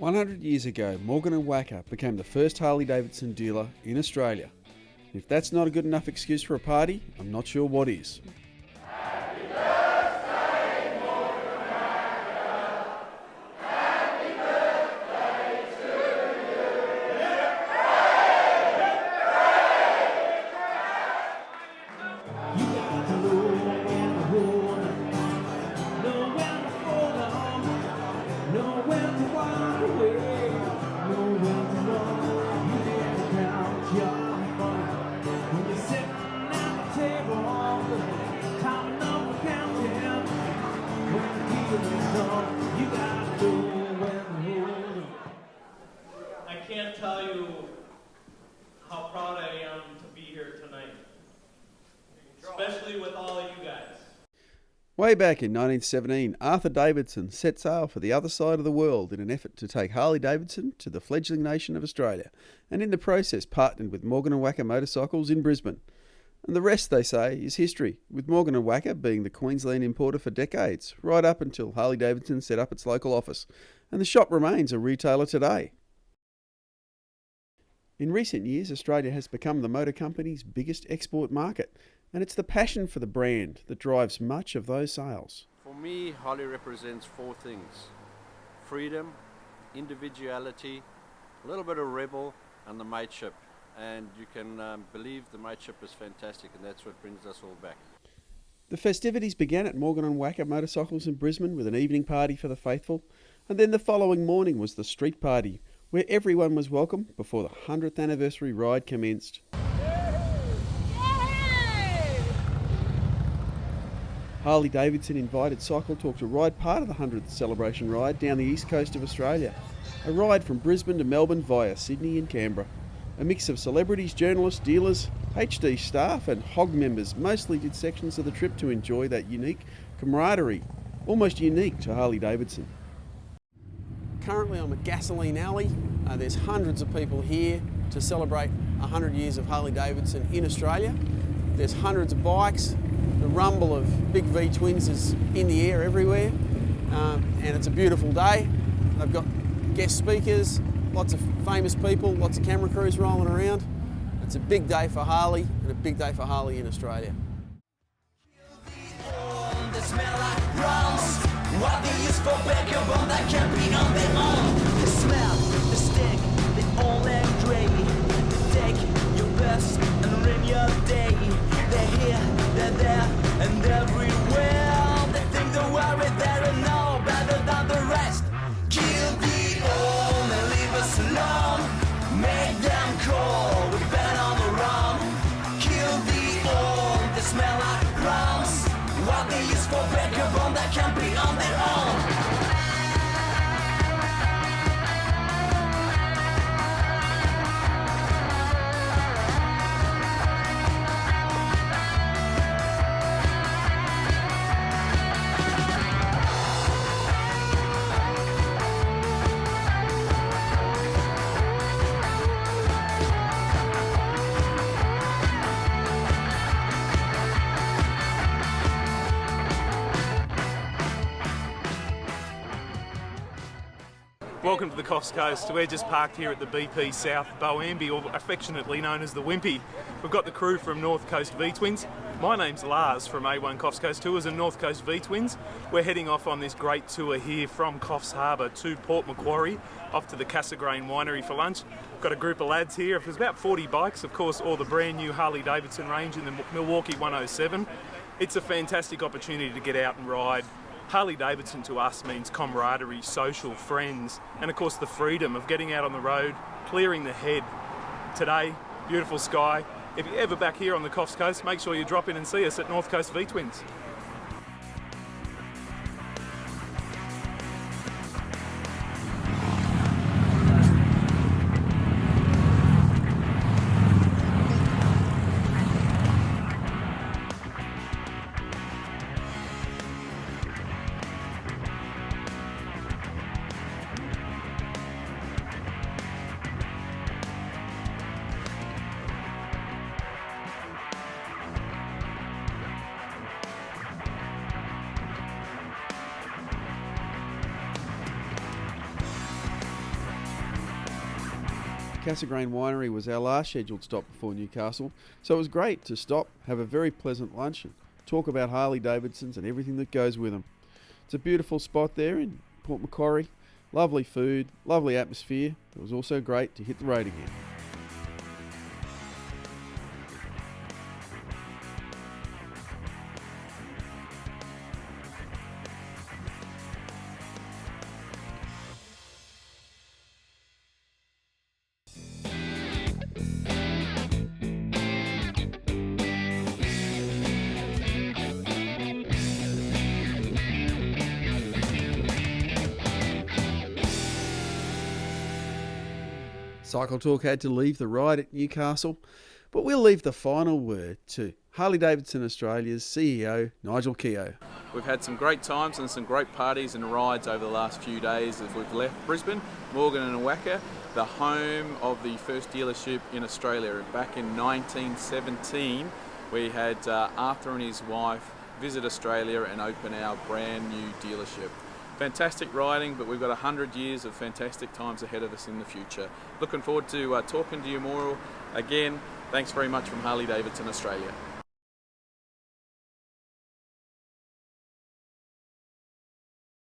100 years ago, Morgan and Wacker became the first Harley-Davidson dealer in Australia. If that's not a good enough excuse for a party, I'm not sure what is. I can't tell you how proud I am to be here tonight, especially with all of you guys. Way back in 1917, Arthur Davidson set sail for the other side of the world in an effort to take Harley-Davidson to the fledgling nation of Australia, and in the process partnered with Morgan and Wacker motorcycles in Brisbane. And the rest, they say, is history, with Morgan and Wacker being the Queensland importer for decades, right up until Harley-Davidson set up its local office, and the shop remains a retailer today. In recent years, Australia has become the motor company's biggest export market, and it's the passion for the brand that drives much of those sales. For me, Harley represents four things: freedom, individuality, a little bit of rebel, and the mateship. And you can believe the mateship is fantastic, and that's what brings us all back. The festivities began at Morgan and Wacker Motorcycles in Brisbane with an evening party for the faithful, and then the following morning was the street party, where everyone was welcome before the 100th anniversary ride commenced. Harley-Davidson invited Cycle Talk to ride part of the 100th celebration ride down the east coast of Australia, a ride from Brisbane to Melbourne via Sydney and Canberra. A mix of celebrities, journalists, dealers, HD staff and HOG members mostly did sections of the trip to enjoy that unique camaraderie, almost unique to Harley-Davidson. Currently I'm at Gasoline Alley. There's hundreds of people here to celebrate 100 years of Harley-Davidson in Australia. There's hundreds of bikes. The rumble of big V-twins is in the air everywhere, and it's a beautiful day. They've got guest speakers, lots of famous people, lots of camera crews rolling around. It's a big day for Harley and a big day for Harley in Australia. What they use for backup that can't be on their own. The smell, the stink, the old and grey. They take your best and ruin your day. They're here, they're there, and everywhere. They think they're worried, they know better than the rest. Kill the old and leave us alone. Make them crawl, we've been on the run. Kill the old, they smell like crumbs. What they use for backup that can't be on their own. Welcome to the Coffs Coast. We're just parked here at the BP South Boambi, or affectionately known as the Wimpy. We've got the crew from North Coast V-Twins. My name's Lars from A1 Coffs Coast Tours and North Coast V-Twins. We're heading off on this great tour here from Coffs Harbour to Port Macquarie, off to the Cassegrain Winery for lunch. Got a group of lads here. There's about 40 bikes, of course, all the brand new Harley-Davidson range in the Milwaukee 107. It's a fantastic opportunity to get out and ride. Harley-Davidson to us means camaraderie, social, friends, and of course the freedom of getting out on the road, clearing the head. Today, beautiful sky. If you're ever back here on the Coffs Coast, make sure you drop in and see us at North Coast V-Twins. Cassegrain Winery was our last scheduled stop before Newcastle, so it was great to stop, have a very pleasant lunch and talk about Harley-Davidsons and everything that goes with them. It's a beautiful spot there in Port Macquarie, lovely food, lovely atmosphere. It was also great to hit the road again. Cycle Talk had to leave the ride at Newcastle, but we'll leave the final word to Harley-Davidson Australia's CEO, Nigel Keogh. We've had some great times and some great parties and rides over the last few days as we've left Brisbane, Morgan and Wacker, the home of the first dealership in Australia. Back in 1917, we had Arthur and his wife visit Australia and open our brand new dealership. Fantastic riding, but we've got 100 years of fantastic times ahead of us in the future. Looking forward to talking to you more again. Thanks very much from Harley-Davidson Australia.